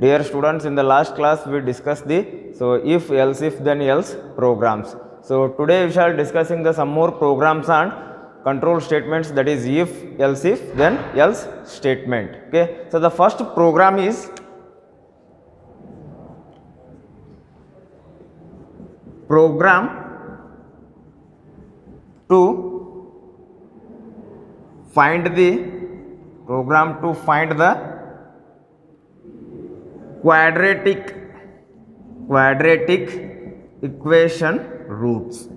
Dear students, in the last class we discussed the if, else if, then else programs. So today we shall discussing the some more programs and control statements, that is if, then else statement. Okay. So the first program is program to find the quadratic equation roots,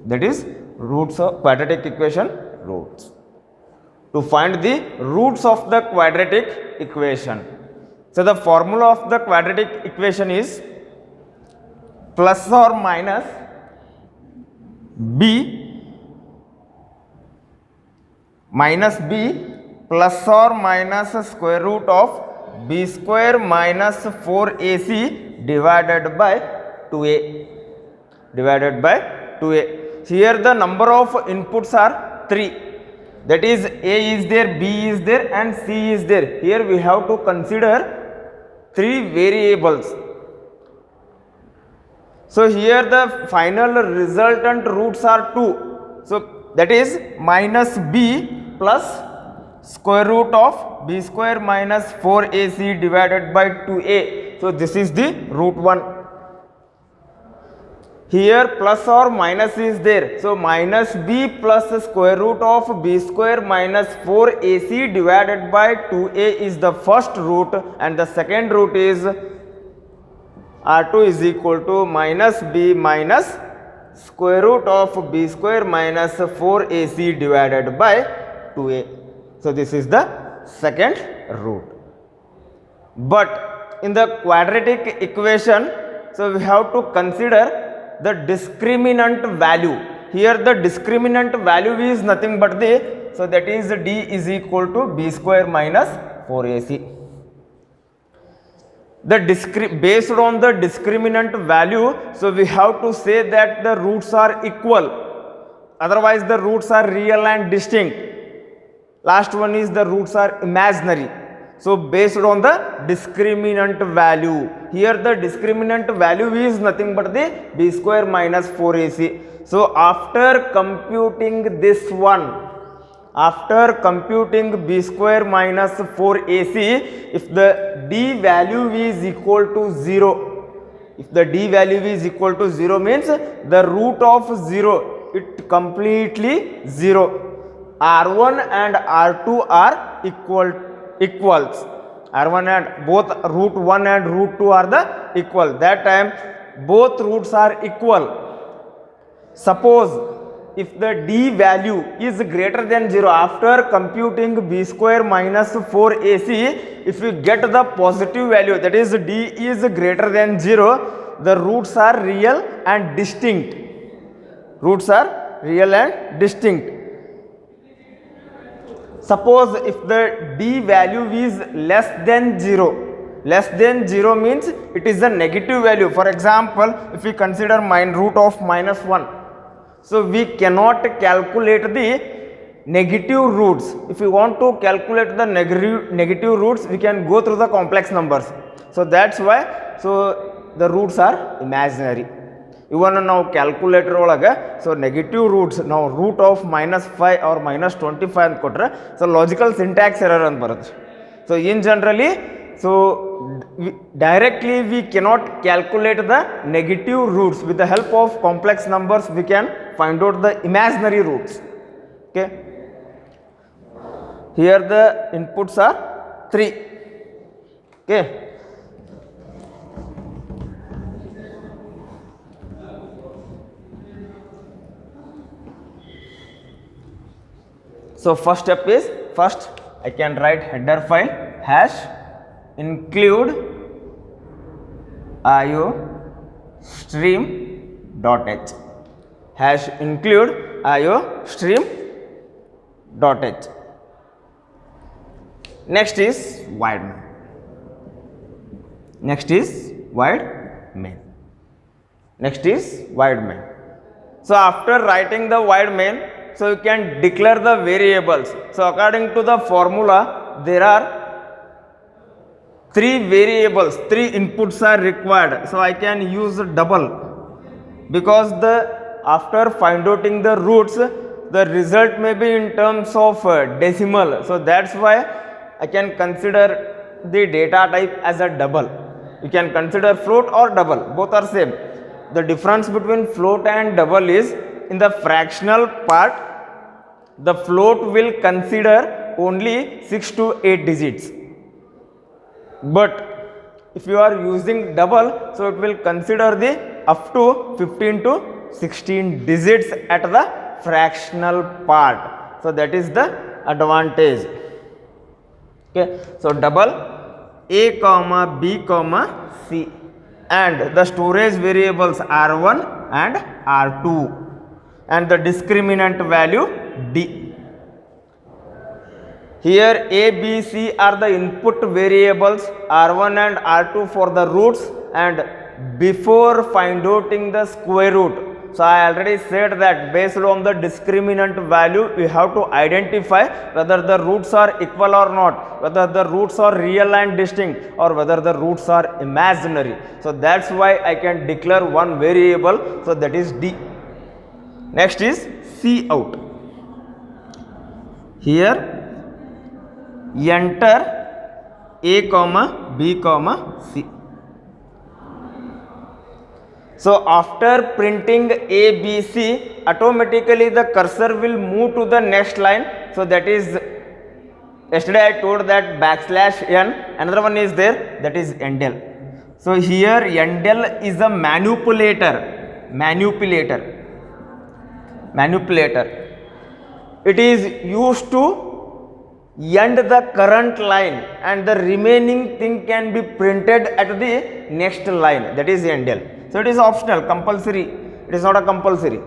that is roots of quadratic equation roots, to find the roots of the quadratic equation. So the formula of the quadratic equation is plus or minus b plus or minus square root of b square minus 4ac divided by 2a. Here the number of inputs are 3, that is a is there, b is there and c is there. Here we have to consider 3 variables. So here the final resultant roots are 2. So that is minus b plus square root of b square minus 4ac divided by 2a. So this is the root 1. Here plus or minus is there. So minus b plus square root of b square minus 4ac divided by 2a is the first root, and the second root is r2 is equal to minus b minus square root of b square minus 4ac divided by 2a. So this is the second root. But in the quadratic equation, so we have to consider the discriminant value. Here the discriminant value is nothing but so that is d is equal to b square minus 4ac. Based on the discriminant value, so we have to say that the roots are equal, otherwise the roots are real and distinct. Last one is the roots are imaginary. So based on the discriminant value, here the discriminant value is nothing but the b square minus 4ac. So after computing this one, after computing b square minus 4ac, if the d value is equal to 0, if the d value is equal to 0 means the root of 0, it completely 0. R1 and R2 are equals. R1 and both root 1 and root 2 are the equal. That time both roots are equal. Suppose if the d value is greater than 0, after computing b square minus 4ac, if you get the positive value, that is d is greater than 0, the roots are real and distinct. Suppose if the d value is less than 0 means it is a negative value. For example, if we consider root of minus 1, so we cannot calculate the negative roots. If we want to calculate the negative roots, we can go through the complex numbers. So that's why the roots are imaginary. Even now calculator olaga, so negative roots, now root of minus 5 or minus 25 and kotre, so logical syntax error and barutte. So in generally, directly we cannot calculate the negative roots. With the help of complex numbers, we can find out the imaginary roots. Okay. Here the inputs are 3. Okay. So first step is, first I can write header file hash include iostream.h, hash include iostream.h. Next is void main. So after writing the void main, so you can declare the variables. So according to the formula, there are three variables, three inputs are required, so I can use double, because the after finding the roots, the result may be in terms of decimal, so that's why I can consider the data type as a double. You can consider float or double, both are same. The difference between float and double is, in the fractional part, the float will consider only 6 to 8 digits, but if you are using double, so it will consider the up to 15 to 16 digits at the fractional part. So that is the advantage. Okay, so double a comma b comma c, and the storage variables r1 and r2, and the discriminant value d. Here a, b, c are the input variables r1 and r2 for the roots, and before finding the square root, so I already said that based on the discriminant value we have to identify whether the roots are equal or not, whether the roots are real and distinct, or whether the roots are imaginary. So that's why I can declare one variable, so that is d. Next is C out. Here enter a comma b comma c. So after printing a, b, c, automatically the cursor will move to the next line. So that is, yesterday I told that backslash n, another one is there, that is endel. So here endel is a manipulator. It is used to end the current line, and the remaining thing can be printed at the next line, that is endel. So it is optional, compulsory, it is not a compulsory.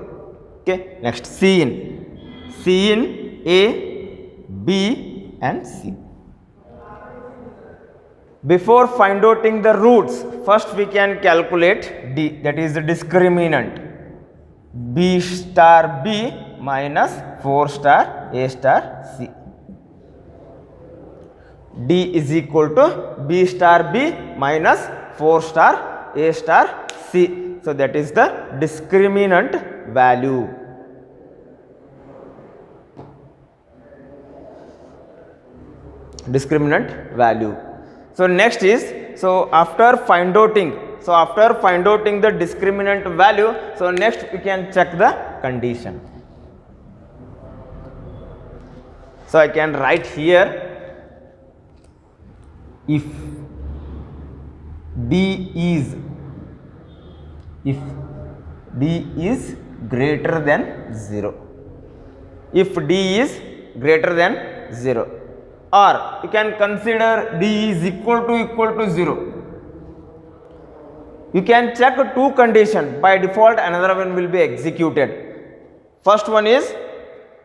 Okay, next C in A, B and C. Before finding the roots, first we can calculate D, that is the discriminant. B star B minus 4 star A star C. D is equal to B star B minus 4 star A star C. So that is the discriminant value. So next is, so after finding the discriminant value, so next we can check the condition. So I can write here, if D is greater than 0, if D is greater than 0, or you can consider D is equal to 0. You can check two conditions. By default another one will be executed. First one is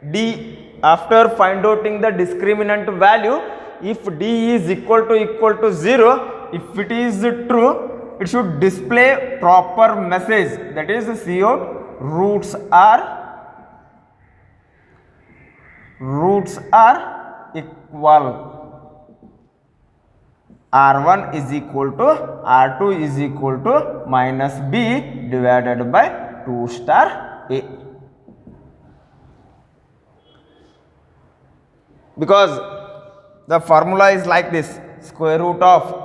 D, after finding the discriminant value, if D is equal to 0, if it is true, it should display proper message, that is Cout roots are equal. R1 is equal to R2 is equal to minus B divided by 2 star A. Because the formula is like this, square root of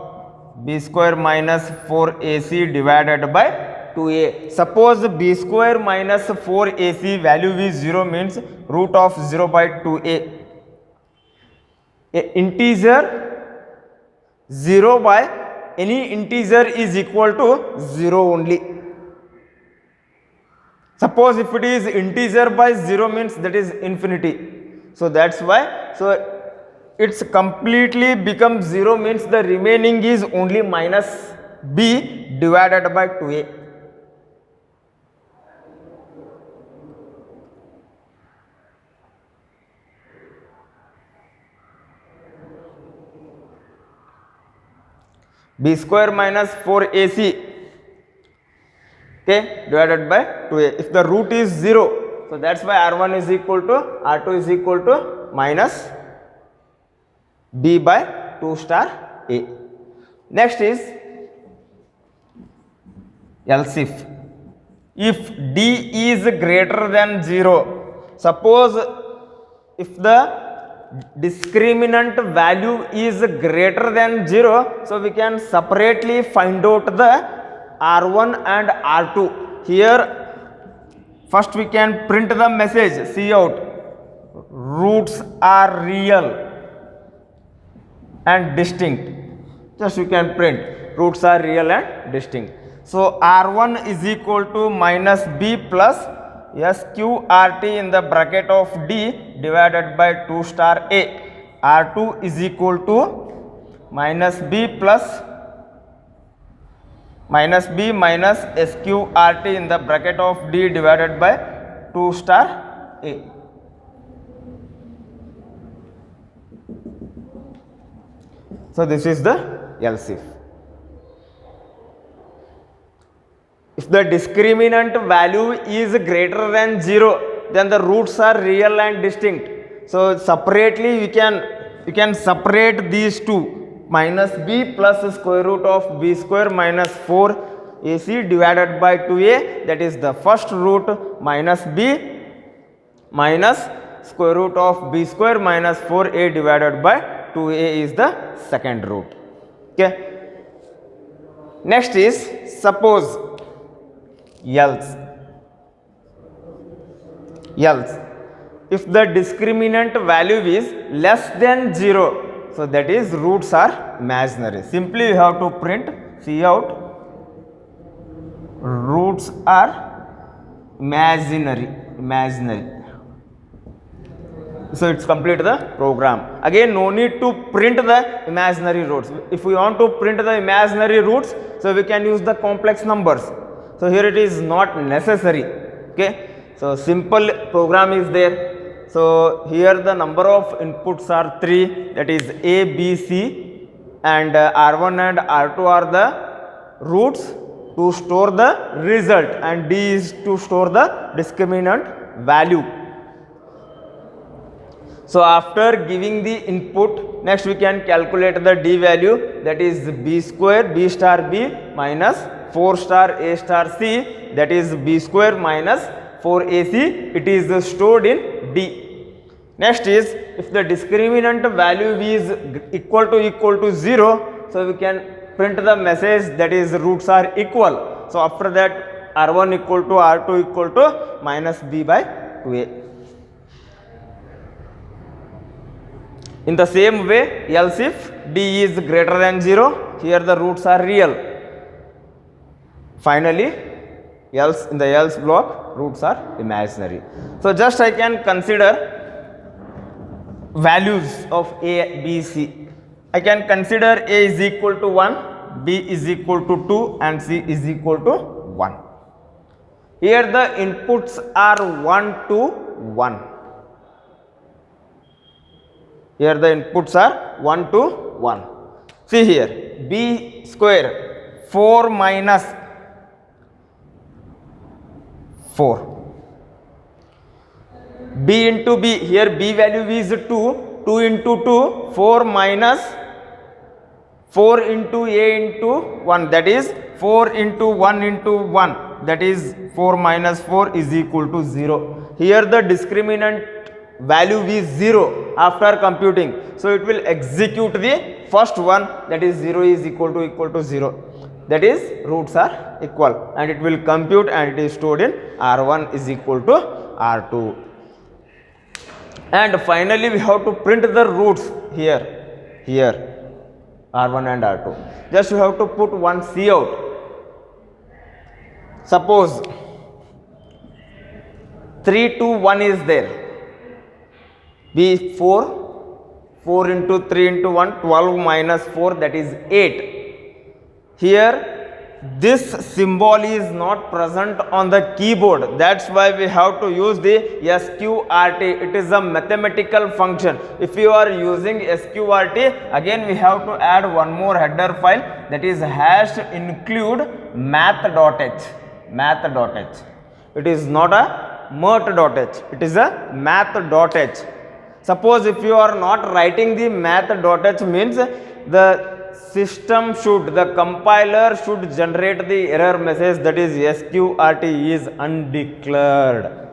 B square minus 4AC divided by 2A. Suppose B square minus 4AC value is 0, means root of 0 by 2A. A integer 0 by any integer is equal to 0 only. Suppose if it is integer by 0 means that is infinity. So that's why, so it's completely becomes 0 means the remaining is only minus B divided by 2A. B square minus 4AC, okay, divided by 2A. If the root is 0, so that's why R1 is equal to, R2 is equal to minus B by 2 star A. Next is else if d is greater than 0, suppose if the discriminant value is greater than 0, so we can separately find out the R1 and R2. Here first we can print the message, see out, roots are real and distinct. Just you can print roots are real and distinct. So R1 is equal to minus B plus SQRT in the bracket of D divided by 2 star A. R2 is equal to minus B plus minus B minus SQRT in the bracket of D divided by 2 star A. So this is the else if the discriminant value is greater than 0, then the roots are real and distinct. So separately you can separate these two, minus B plus square root of B square minus 4AC divided by 2A, that is the first root, minus B minus square root of B square minus 4A divided by 2A is the second root. Okay. Next is suppose else if the discriminant value is less than 0, so that is roots are imaginary. Simply you have to print, see out, roots are imaginary. So it's complete the program. Again, no need to print the imaginary roots. If we want to print the imaginary roots, so we can use the complex numbers. So here it is not necessary. Okay. So simple program is there. So here the number of inputs are 3, that is A, B, C, and R1 and R2 are the roots to store the result, and D is to store the discriminant value. So after giving the input, next we can calculate the D value, that is B square B star B minus 4 star A star C, that is B square minus 4AC, it is stored in D. Next is if the discriminant value is equal to 0, so we can print the message, that is roots are equal. So after that R1 equal to R2 equal to minus B by 2A. In the same way, else if D is greater than 0, here the roots are real. Finally, else in the else block, roots are imaginary. So just I can consider values of A, B, C. I can consider A is equal to 1, B is equal to 2 and C is equal to 1. Here the inputs are 1 to 1. Here the inputs are 1 to 1. See here, B square 4 minus 4. B into B, here B value is 2, 2 into 2, 4 minus 4 into A into 1, that is 4 into 1 into 1, that is 4 minus 4 is equal to 0. Here the discriminant value is 0 after computing. So it will execute the first one, that is 0 is equal to 0. That is roots are equal, and it will compute and it is stored in R1 is equal to R2. And finally we have to print the roots here R1 and R2. Just you have to put one C out. Suppose 3 to 1 is there. B 4 into 3 into 1, 12 minus 4, that is 8. Here this symbol is not present on the keyboard, that's why we have to use the SQRT. It is a mathematical function. If you are using SQRT, again we have to add one more header file, that is hash include math.h. It is not a mert.h, it is a math.h. Suppose if you are not writing the math.h, means the the compiler should generate the error message that is SQRT is undeclared.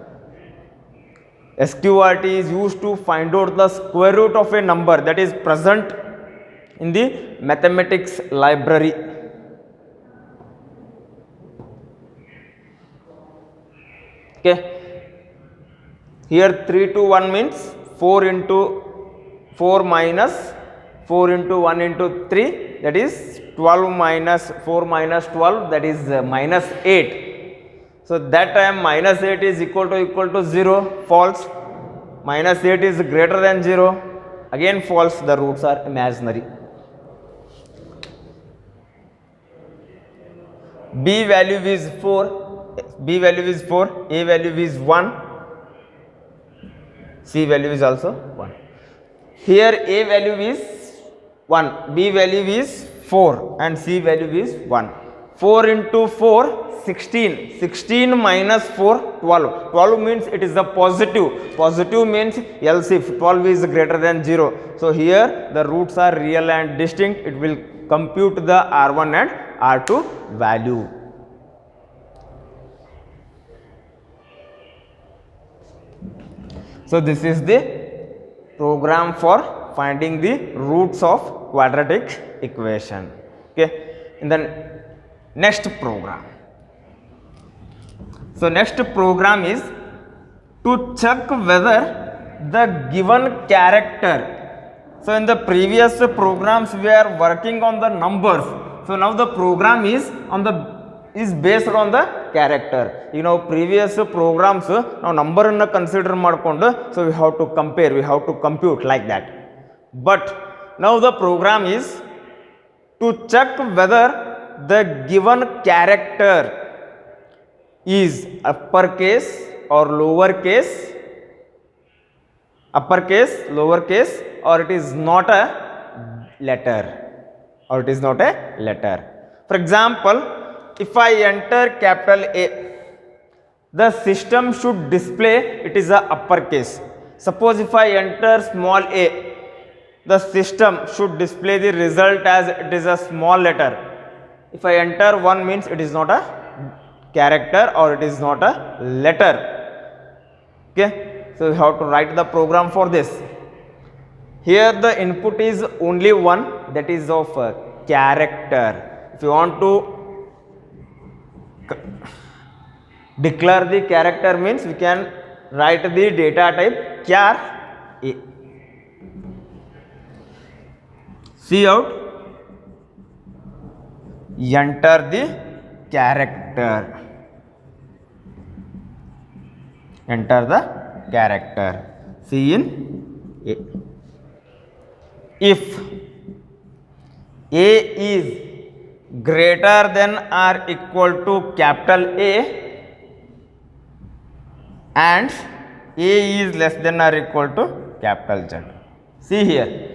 SQRT is used to find out the square root of a number that is present in the mathematics library. Okay. Here 3 to 1 means 4 into 4 minus 4 into 1 into 3, that is 12 minus 4 minus 12, that is minus 8. So that time minus 8 is equal to 0, false. Minus 8 is greater than 0, again false, the roots are imaginary. B value is 4, B value is 4, A value is 1, C value is also 1. Here A value is 1, B value is 4 and C value is 1. 4 into 4, 16. 16 minus 4, 12. 12 means it is a positive. Positive means else if 12 is greater than 0. So here the roots are real and distinct. It will compute the R1 and R2 value. So this is the program for finding the roots of quadratic equation. Okay. In the next program. So next program is to check whether the given character. So in the previous programs we are working on the numbers. So now the program is based on the character. You know, previous programs now number anna consider madkondu, so we have to compare, we have to compute like that. But now the program is to check whether the given character is uppercase or lowercase, or it is not a letter, For example, if I enter capital A, the system should display it is a uppercase. Suppose if I enter small a, the system should display the result as it is a small letter. If I enter 1 means it is not a character or it is not a letter. Okay. So we have to write the program for this. Here the input is only one, that is of character. If you want to declare the character means we can write the data type char a. See out. Enter the character. Enter the character. See in A. If A is greater than or equal to capital A and A is less than or equal to capital Z. See here.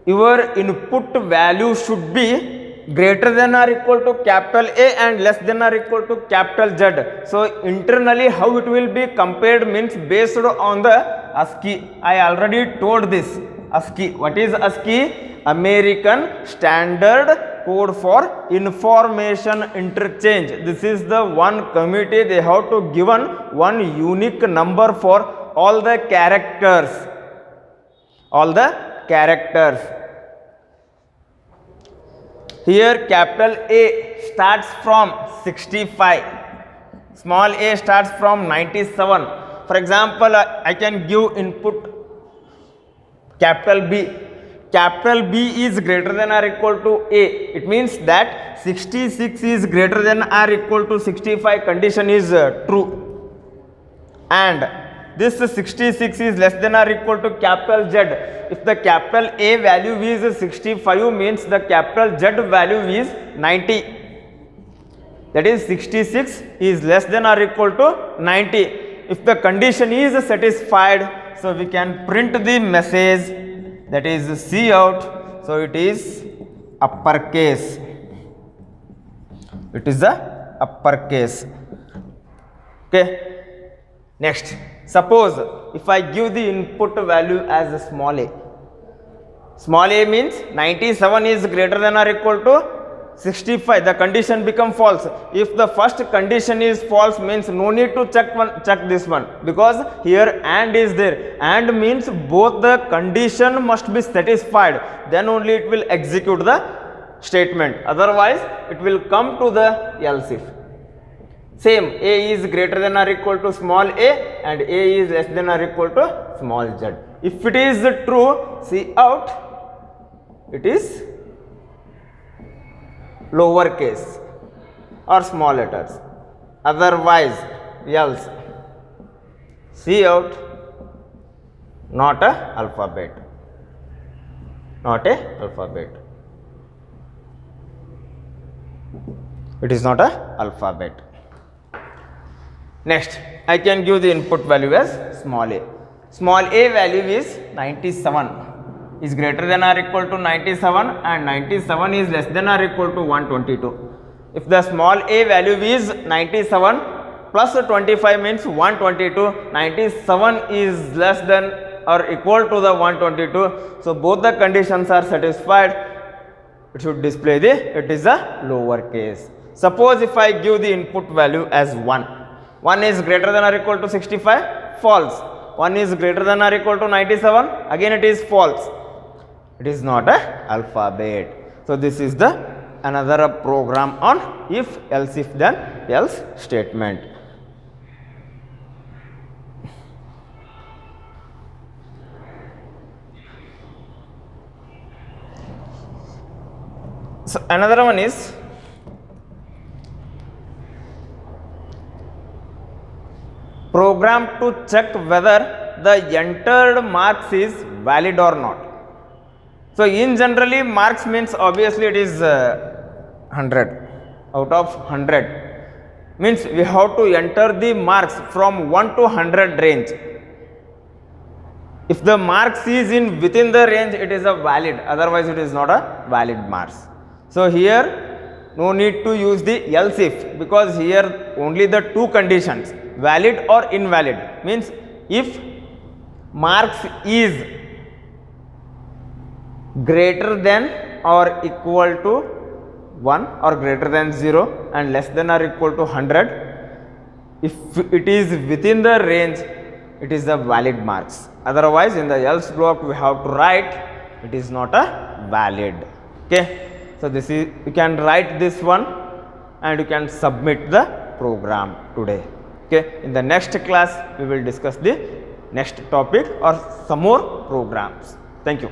Your input value should be greater than or equal to capital A and less than or equal to capital Z. So internally how it will be compared means based on the ASCII. I already told this. ASCII. What is ASCII? American Standard Code for Information Interchange. This is the one committee, they have to given one unique number for all the characters. Here capital A starts from 65, small a starts from 97. For example, I can give input capital B. Capital B is greater than or equal to A. It means that 66 is greater than or equal to 65 condition is true. And this 66 is less than or equal to capital Z. If the capital A value is 65 means the capital Z value is 90. That is 66 is less than or equal to 90. If the condition is satisfied, so we can print the message, that is Cout. So it is uppercase. It is the uppercase. Okay. Next. Suppose if I give the input value as a small a, Small a means 97 is greater than or equal to 65. The condition become false. If the first condition is false, means no need to check this one, because here and is there. And means both the condition must be satisfied, then only it will execute the statement. Otherwise, it will come to the else if. Same, a is greater than or equal to small a and a is less than or equal to small z. If it is true, see out, it is lower case or small letters. Otherwise, else, see out, not a alphabet, not a alphabet. It is not a alphabet. Next, I can give the input value as small a. Small a value is 97, is greater than or equal to 97 and 97 is less than or equal to 122. If the small a value is 97 plus 25 means 122, 97 is less than or equal to the 122. So, both the conditions are satisfied. It should display it is a lower case. Suppose if I give the input value as 1. 1 is greater than or equal to 65, false. 1 is greater than or equal to 97, again it is false. It is not a alphabet. So, this is the another program on if then else statement. So, another one is program to check whether the entered marks is valid or not. So, in generally marks means obviously it is 100 out of 100, means we have to enter the marks from 1 to 100 range. If the marks is in within the range, it is a valid, otherwise it is not a valid marks. So, here no need to use the else if, because here only the two conditions, valid or invalid, means if marks is greater than or equal to 1 or greater than 0 and less than or equal to 100, if it is within the range, it is the valid marks. Otherwise, in the else block we have to write it is not a valid. Okay. So, this is, you can write this one and you can submit the program today. Okay. In the next class, we will discuss the next topic or some more programs. Thank you.